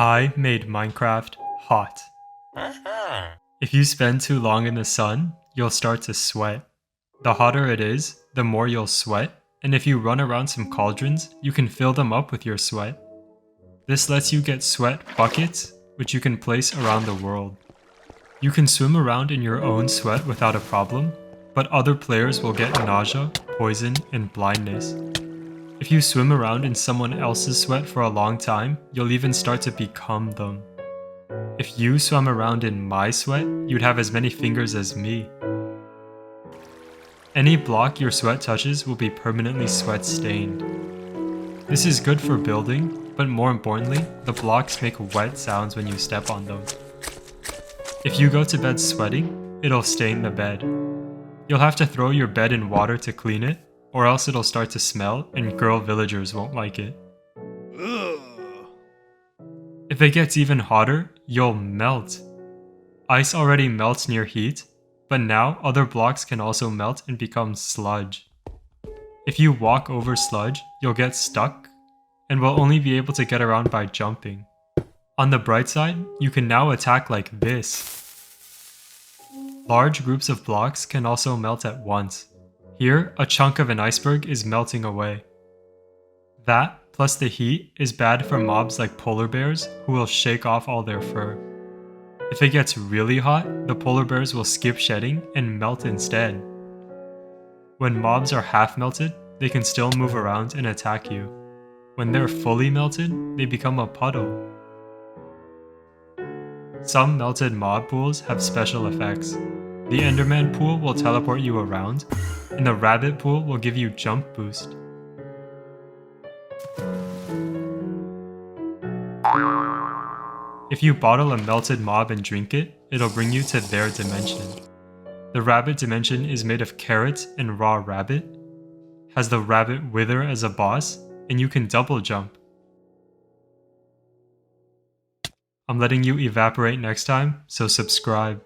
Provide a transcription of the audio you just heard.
I made Minecraft hot. If you spend too long in the sun, you'll start to sweat. The hotter it is, the more you'll sweat, and if you run around some cauldrons, you can fill them up with your sweat. This lets you get sweat buckets, which you can place around the world. You can swim around in your own sweat without a problem, but other players will get nausea, poison, and blindness. If you swim around in someone else's sweat for a long time, you'll even start to become them. If you swam around in my sweat, you'd have as many fingers as me. Any block your sweat touches will be permanently sweat stained. This is good for building, but more importantly, the blocks make wet sounds when you step on them. If you go to bed sweating, it'll stain the bed. You'll have to throw your bed in water to clean it, or else it'll start to smell and girl villagers won't like it. If it gets even hotter, you'll melt. Ice already melts near heat, but now other blocks can also melt and become sludge. If you walk over sludge, you'll get stuck, and will only be able to get around by jumping. On the bright side, you can now attack like this. Large groups of blocks can also melt at once. Here, a chunk of an iceberg is melting away. That, plus the heat, is bad for mobs like polar bears who will shake off all their fur. If it gets really hot, the polar bears will skip shedding and melt instead. When mobs are half melted, they can still move around and attack you. When they're fully melted, they become a puddle. Some melted mob pools have special effects. The Enderman pool will teleport you around, and the rabbit pool will give you jump boost. If you bottle a melted mob and drink it, it'll bring you to their dimension. The rabbit dimension is made of carrots and raw rabbit, has the rabbit wither as a boss, and you can double jump. I'm letting you evaporate next time, so subscribe.